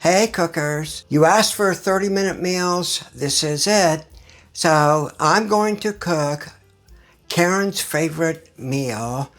Hey cookers, you asked for 30-minute meals, this is it. So I'm going to cook Karin's favorite meal.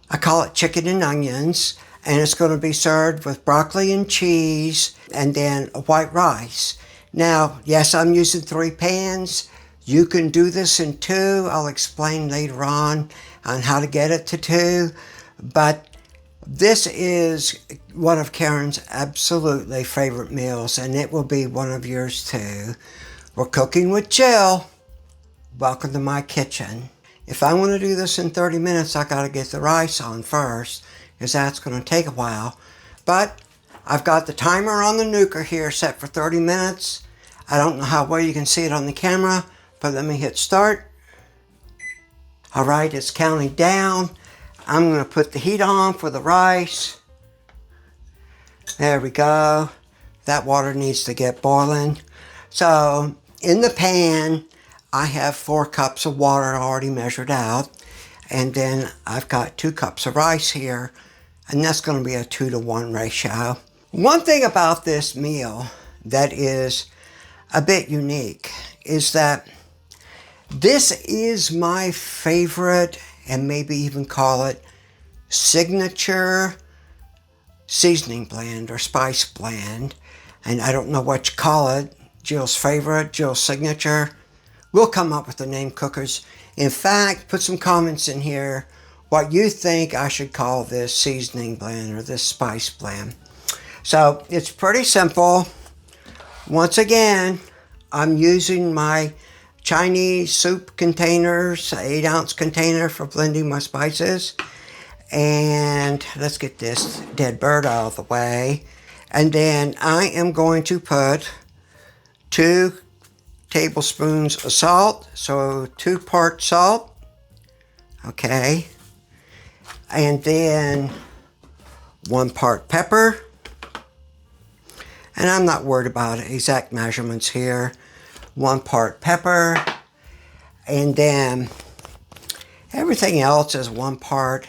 I call it chicken and onions, and it's going to be served with broccoli and cheese and then white rice. Now, yes, I'm using 3 pans. You can do this in 2. I'll explain later on how to get it to 2. But this is one of Karin's absolutely favorite meals, and it will be one of yours too. We're cooking with Jill. Welcome to my kitchen. If I want to do this in 30 minutes, I got to get the rice on first, because that's going to take a while. But I've got the timer on the nuker here set for 30 minutes. I don't know how well you can see it on the camera, but let me hit start. All right, it's counting down. I'm going to put the heat on for the rice. There we go. That water needs to get boiling. So in the pan, I have 4 cups of water already measured out. And then I've got 2 cups of rice here. And that's going to be a 2-to-1 ratio. One thing about this meal that is a bit unique is that this is my favorite, and maybe even call it signature seasoning blend or spice blend. And I don't know what you call it. Jill's favorite, Jill's signature. We'll come up with the name, cookers. In fact, put some comments in here what you think I should call this seasoning blend or this spice blend. So it's pretty simple. Once again, I'm using my Chinese soup containers, 8-ounce container for blending my spices. And let's get this dead bird out of the way. And then I am going to put 2 tablespoons of salt. So 2 parts salt. Okay. And then 1 part pepper. And I'm not worried about exact measurements here. 1 part pepper, and then everything else is 1 part,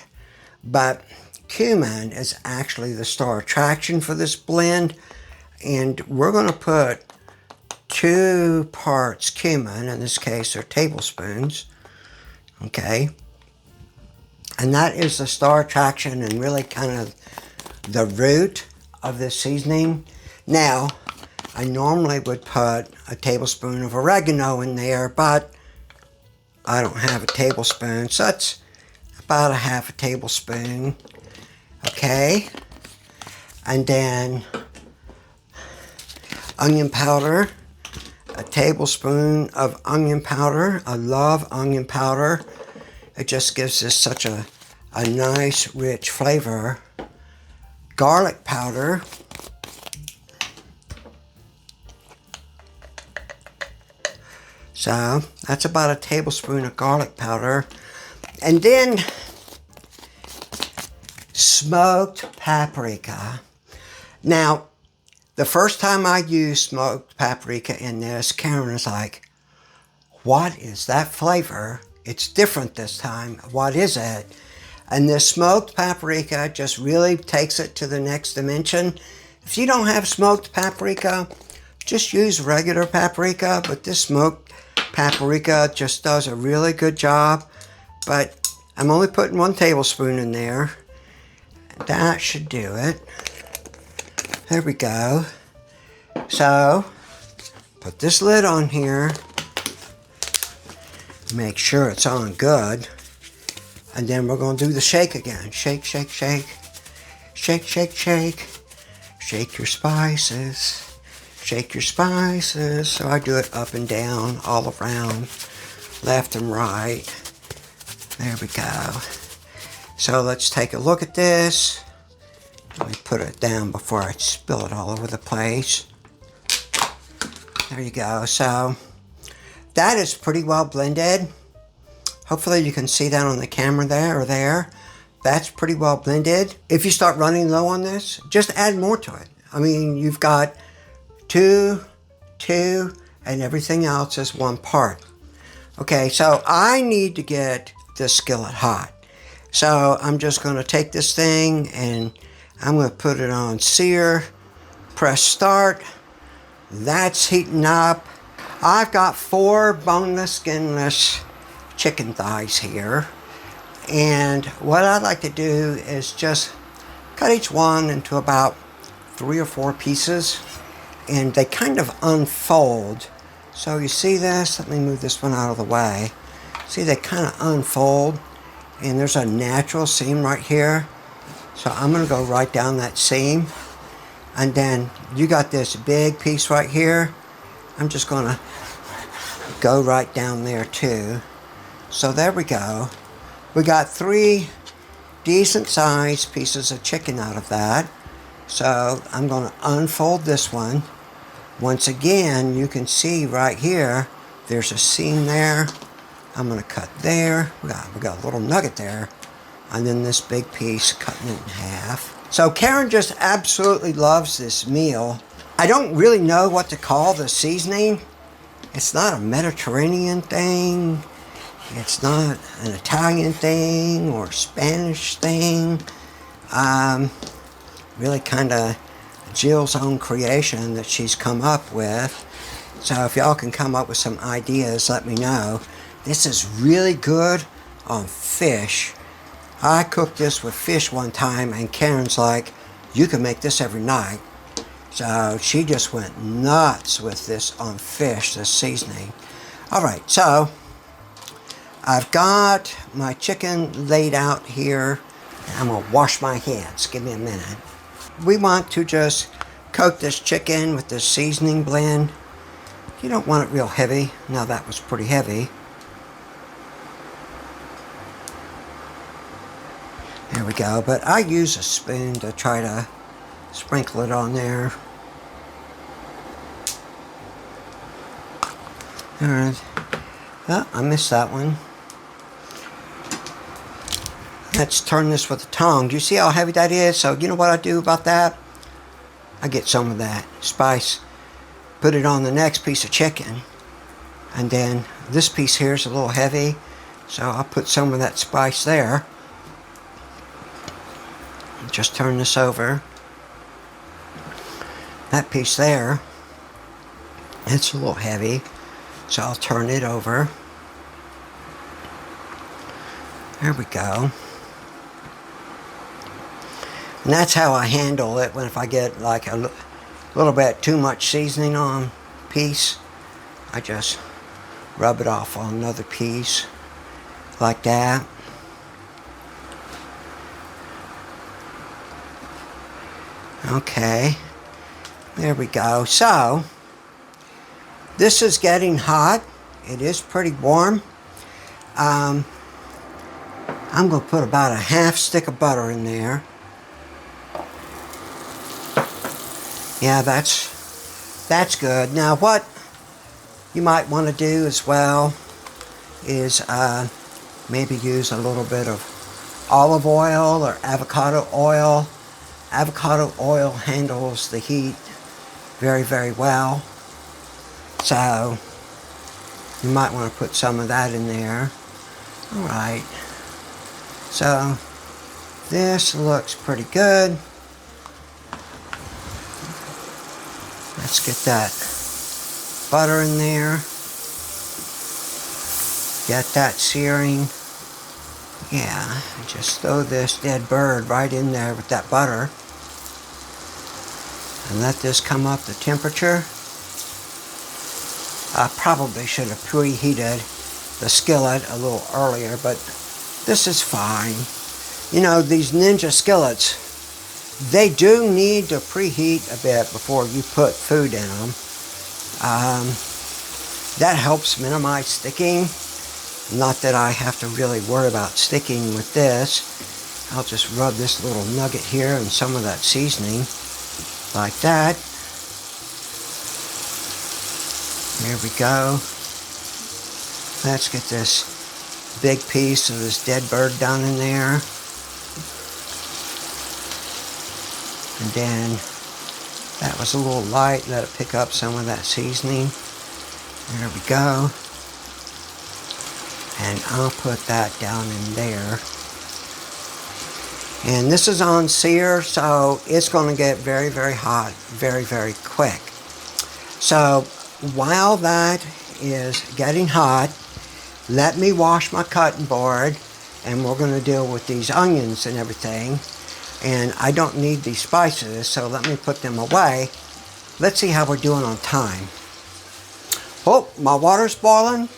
but cumin is actually the star attraction for this blend, and we're going to put 2 parts cumin, in this case they're tablespoons, okay, and that is the star attraction and really kind of the root of this seasoning. Now, I normally would put a tablespoon of oregano in there, but I don't have a tablespoon, so that's about a half a tablespoon. Okay. And then onion powder, a tablespoon of onion powder. I love onion powder. It just gives this such a nice, rich flavor. Garlic powder. So that's about a tablespoon of garlic powder. And then smoked paprika. Now, the first time I used smoked paprika in this, Karin was like, what is that flavor? It's different this time. What is it? And this smoked paprika just really takes it to the next dimension. If you don't have smoked paprika, just use regular paprika, but this smoked paprika just does a really good job. But I'm only putting 1 tablespoon in there. That should do it. There we go. So, put this lid on here. Make sure it's on good. And then we're going to do the shake again. Shake, shake, shake. Shake, shake, shake. Shake your spices. Shake your spices. So I do it up and down, all around, left and right. There we go. So let's take a look at this. Let me put it down before I spill it all over the place. There you go. So that is pretty well blended. Hopefully you can see that on the camera there or there. That's pretty well blended. If you start running low on this, just add more to it. I mean, you've got 2, and everything else is 1 part. Okay, so I need to get this skillet hot. So I'm just going to take this thing and I'm going to put it on sear. press start. That's heating up. I've got 4 boneless, skinless chicken thighs here. And what I like to do is just cut each one into about 3 or 4 pieces. And they kind of unfold. So you see this? Let me move this one out of the way. See, they kind of unfold. And there's a natural seam right here. So I'm going to go right down that seam. And then you got this big piece right here. I'm just going to go right down there too. So there we go. We got 3 decent sized pieces of chicken out of that. So I'm going to unfold this one. Once again, you can see right here, there's a seam there. I'm going to cut there. We got a little nugget there. And then this big piece, cutting it in half. So Karin just absolutely loves this meal. I don't really know what to call the seasoning. It's not a Mediterranean thing. It's not an Italian thing or Spanish thing. Really kind of Jill's own creation that she's come up with. So if y'all can come up with some ideas, let me know. This is really good on fish. I cooked this with fish one time and Karin's like, you can make this every night. So she just went nuts with this on fish, this seasoning. Alright, so I've got my chicken laid out here. I'm going to wash my hands. Give me a minute. We want to just coat this chicken with this seasoning blend. You don't want it real heavy. Now that was pretty heavy. There we go. But I use a spoon to try to sprinkle it on there. Alright. Oh, I missed that one. Let's turn this with a tongue. Do you see how heavy that is? So you know what I do about that? I get some of that spice, put it on the next piece of chicken, and then this piece here is a little heavy, so I'll put some of that spice there. Just turn this over. That piece there, it's a little heavy, so I'll turn it over. There we go. And that's how I handle it when if I get like a little bit too much seasoning on a piece. I just rub it off on another piece like that. Okay, there we go. So this is getting hot. It is pretty warm. I'm going to put about a half stick of butter in there. Yeah, that's good. Now what you might want to do as well is maybe use a little bit of olive oil or avocado oil. Avocado oil handles the heat very, very well. So you might want to put some of that in there. Alright. So this looks pretty good. Let's get that butter in there. Get that searing. Yeah, just throw this dead bird right in there with that butter. And let this come up to temperature. I probably should have preheated the skillet a little earlier, but this is fine. You know, these Ninja skillets, they do need to preheat a bit before you put food in them. That helps minimize sticking. Not that I have to really worry about sticking with this. I'll just rub this little nugget here and some of that seasoning like that. There we go. Let's get this big piece of this dead bird down in there. And then that was a little light. Let it pick up some of that seasoning. There we go. And I'll put that down in there. And this is on sear, so it's going to get very, very hot very, very quick. So while that is getting hot, let me wash my cutting board, and we're going to deal with these onions and everything. And I don't need these spices, so let me put them away. Let's see how we're doing on time. Oh, my water's boiling.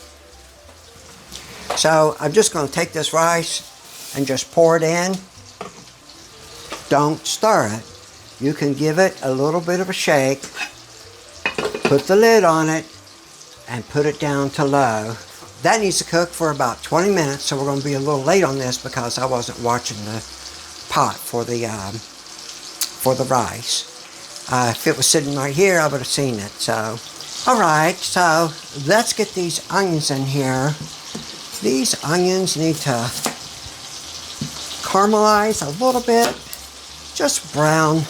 So I'm just going to take this rice and just pour it in. Don't stir it. You can give it a little bit of a shake. Put the lid on it and put it down to low. That needs to cook for about 20 minutes, so we're going to be a little late on this because I wasn't watching the pot for the rice. If it was sitting right here, I would have seen it. So, all right, so let's get these onions in here. These onions need to caramelize a little bit, just brown,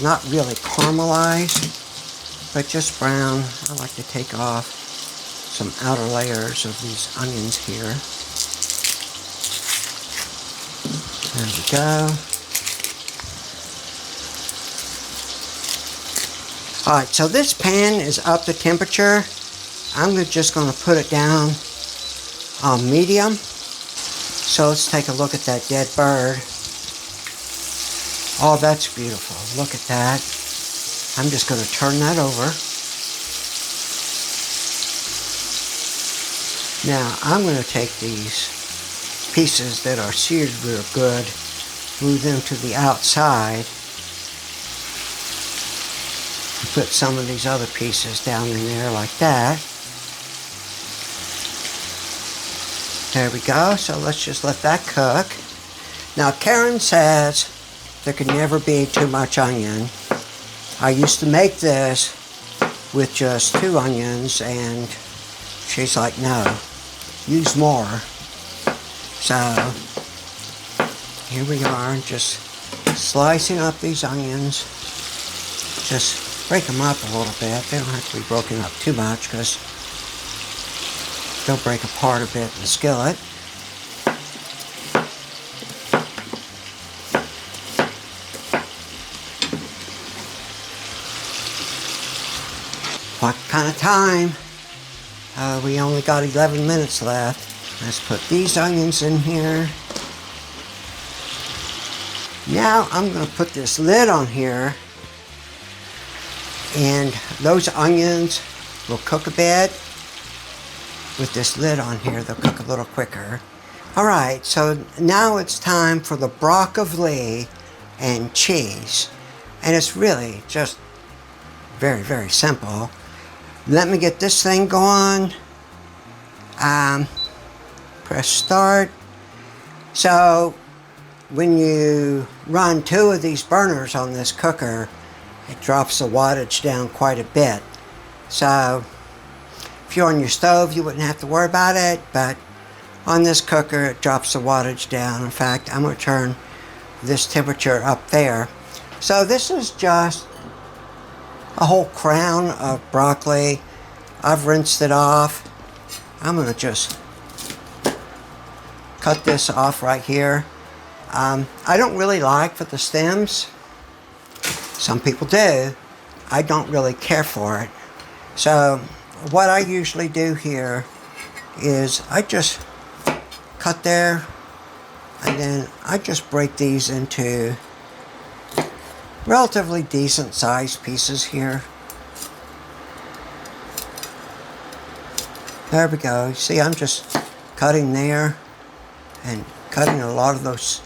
not really caramelized, but just brown. I like to take off some outer layers of these onions here. There we go. Alright, so this pan is up to temperature. I'm just going to put it down on medium. So let's take a look at that dead bird. Oh, that's beautiful. Look at that. I'm just going to turn that over. Now, I'm going to take these pieces that are seared real good, move them to the outside, and put some of these other pieces down in there like that. There we go. So let's just let that cook. Now, Karin says there can never be too much onion. I used to make this with just 2 onions, and she's like, no, use more. So here we are, just slicing up these onions. Just break them up a little bit. They don't have to be broken up too much because they'll break apart a bit in the skillet. What kind of time? We only got 11 minutes left. Let's put these onions in here. Now I'm going to put this lid on here, and those onions will cook a bit. With this lid on here, they'll cook a little quicker. Alright, so now it's time for the broccoli and cheese. And it's really just very, very simple. Let me get this thing going. Press start. So when you run 2 of these burners on this cooker, it drops the wattage down quite a bit. So if you're on your stove, you wouldn't have to worry about it, but on this cooker, it drops the wattage down. In fact, I'm going to turn this temperature up there. So this is just a whole crown of broccoli. I've rinsed it off. I'm going to just cut this off right here. I don't really like for the stems. Some people do. I don't really care for it. So what I usually do here is I just cut there, and then I just break these into relatively decent sized pieces here. There we go. See, I'm just cutting there and cutting a lot of those,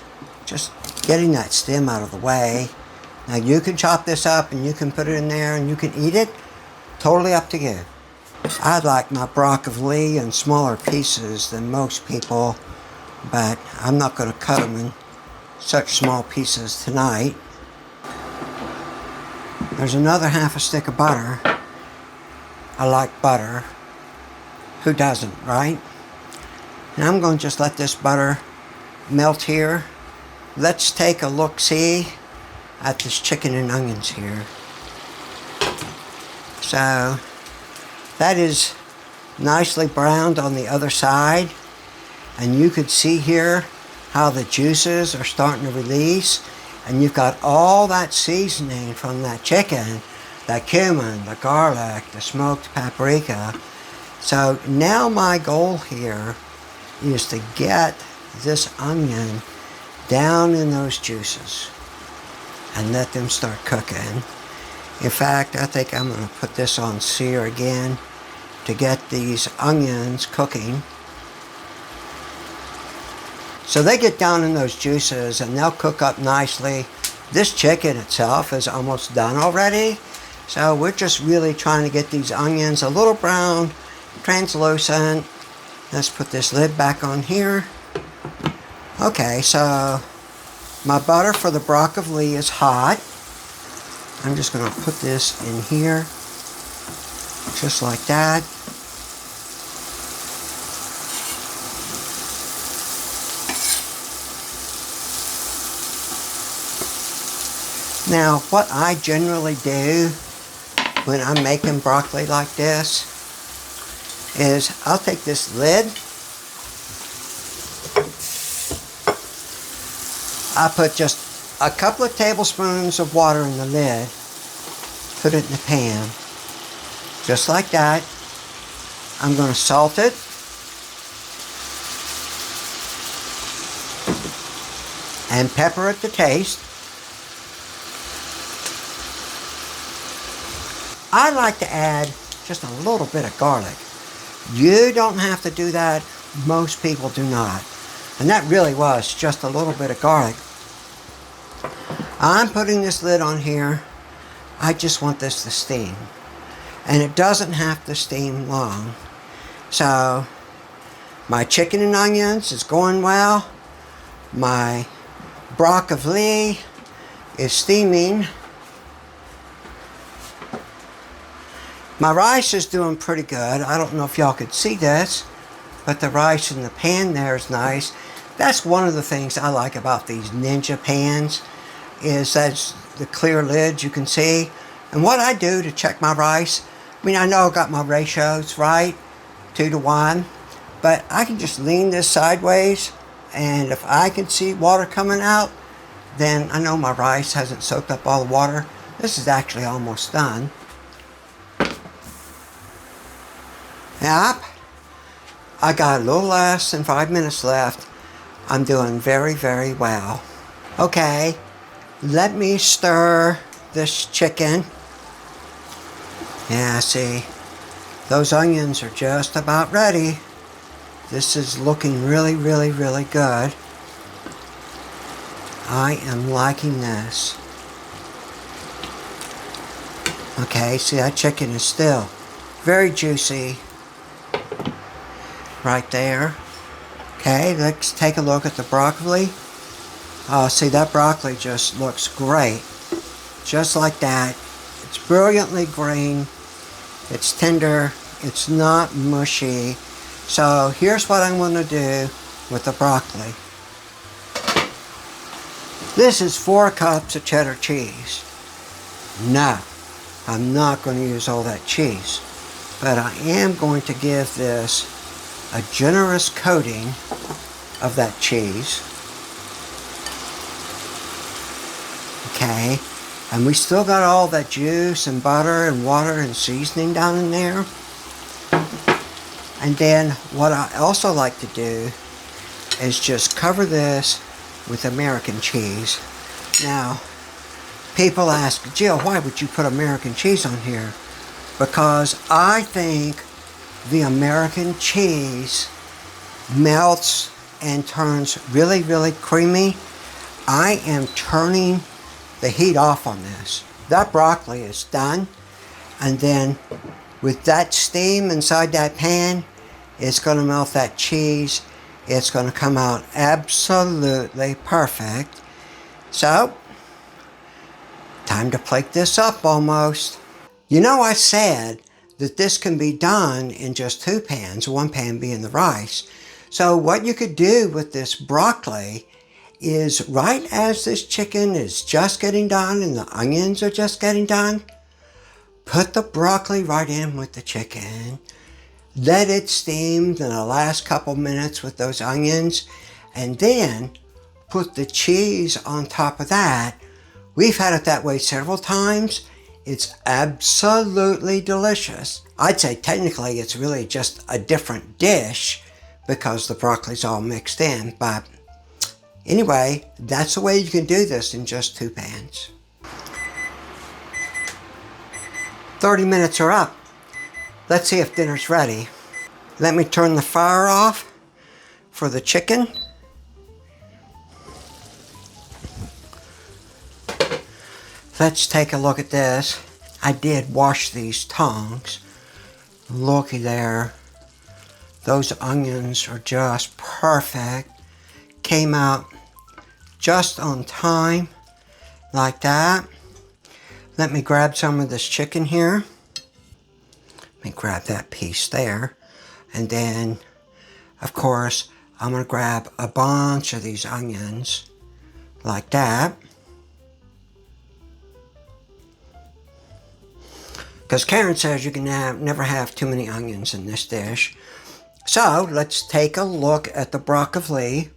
just getting that stem out of the way. Now you can chop this up and you can put it in there and you can eat it. Totally up to you. I like my broccoli in smaller pieces than most people, but I'm not going to cut them in such small pieces tonight. There's another half a stick of butter. I like butter. Who doesn't, right? Now I'm going to just let this butter melt here. Let's take a look-see at this chicken and onions here. So that is nicely browned on the other side, and you could see here how the juices are starting to release, and you've got all that seasoning from that chicken, the cumin, the garlic, the smoked paprika. So now my goal here is to get this onion down in those juices and let them start cooking. In fact, I think I'm going to put this on sear again to get these onions cooking. So they get down in those juices and they'll cook up nicely. This chicken itself is almost done already. So we're just really trying to get these onions a little brown, translucent. Let's put this lid back on here. Okay, so my butter for the broccoli is hot. I'm just going to put this in here, just like that. Now, what I generally do when I'm making broccoli like this is I'll take this lid, I put just a couple of tablespoons of water in the lid, put it in the pan, just like that. I'm going to salt it. And pepper it to taste. I like to add just a little bit of garlic. You don't have to do that. Most people do not. And that really was just a little bit of garlic. I'm putting this lid on here. I just want this to steam. And it doesn't have to steam long. So my chicken and onions is going well. My broccoli is steaming. My rice is doing pretty good. I don't know if y'all could see this, but the rice in the pan there is nice. That's one of the things I like about these Ninja pans, is that's the clear lids you can see. And what I do to check my rice, I mean, I know I got my ratios right, 2-to-1, but I can just lean this sideways, and if I can see water coming out, then I know my rice hasn't soaked up all the water. This is actually almost done. Yep, I got a little less than 5 minutes left. I'm doing very, very well. Okay, let me stir this chicken. Yeah, see, those onions are just about ready. This is looking really, really, really good. I am liking this. Okay, see, that chicken is still very juicy. Right there. Okay, let's take a look at the broccoli. See, that broccoli just looks great. Just like that. It's brilliantly green. It's tender. It's not mushy. So here's what I'm going to do with the broccoli. This is 4 cups of cheddar cheese. No, I'm not going to use all that cheese. But I am going to give this a generous coating of that cheese. Okay, and we still got all that juice and butter and water and seasoning down in there. And then what I also like to do is just cover this with American cheese. Now, people ask, Jill, why would you put American cheese on here? Because I think the American cheese melts and turns really, really creamy. I am turning the heat off on this. That broccoli is done. And then with that steam inside that pan, it's going to melt that cheese. It's going to come out absolutely perfect. So, time to plate this up almost. You know, I said that this can be done in just 2 pans, one pan being the rice. So what you could do with this broccoli is right as this chicken is just getting done and the onions are just getting done, put the broccoli right in with the chicken, let it steam in the last couple minutes with those onions, and then put the cheese on top of that. We've had it that way several times. It's absolutely delicious. I'd say technically it's really just a different dish because the broccoli's all mixed in. But anyway, that's the way you can do this in just 2 pans. 30 minutes are up. Let's see if dinner's ready. Let me turn the fire off for the chicken. Let's take a look at this. I did wash these tongs. Looky there. Those onions are just perfect. Came out just on time, like that. Let me grab some of this chicken here. Let me grab that piece there. And then, of course, I'm gonna grab a bunch of these onions, like that. Because Karin says you can never have too many onions in this dish. So let's take a look at the broccoli.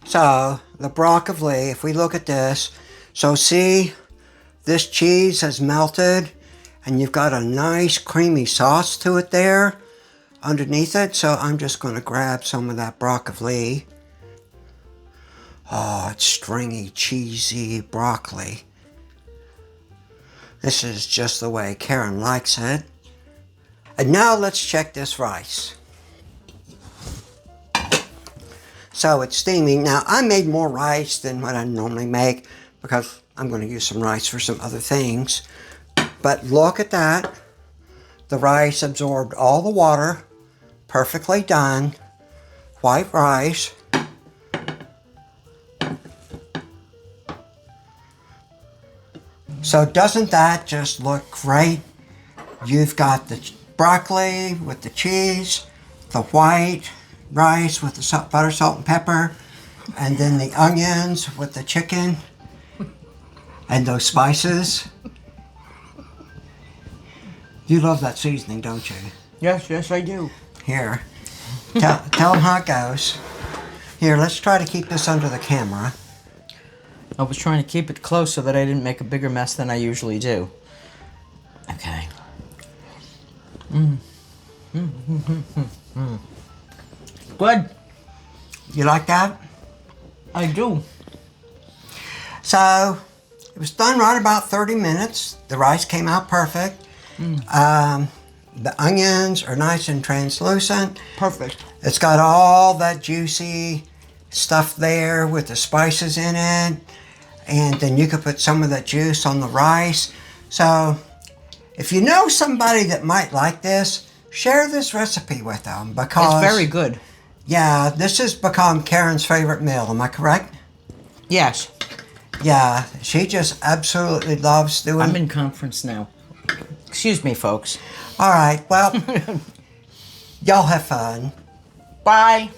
So the broccoli, if we look at this, so see this cheese has melted and you've got a nice creamy sauce to it there underneath it. So I'm just going to grab some of that broccoli. Oh, it's stringy, cheesy broccoli. This is just the way Karin likes it. And now let's check this rice. So it's steaming. Now I made more rice than what I normally make because I'm going to use some rice for some other things. But look at that. The rice absorbed all the water. Perfectly done. White rice. So doesn't that just look great? You've got the broccoli with the cheese, the white rice with the butter, salt, and pepper, and then the onions with the chicken, and those spices. You love that seasoning, don't you? Yes, yes I do. Here, tell them how it goes. Here, let's try to keep this under the camera. I was trying to keep it close so that I didn't make a bigger mess than I usually do. Okay. Good. You like that? I do. So, it was done right about 30 minutes. The rice came out perfect. The onions are nice and translucent. Perfect. It's got all that juicy stuff there with the spices in it. And then you could put some of that juice on the rice. So, if you know somebody that might like this, share this recipe with them because... It's very good. Yeah, this has become Karin's favorite meal. Am I correct? Yes. Yeah, she just absolutely loves doing... I'm in conference now. Excuse me, folks. All right, well, y'all have fun. Bye.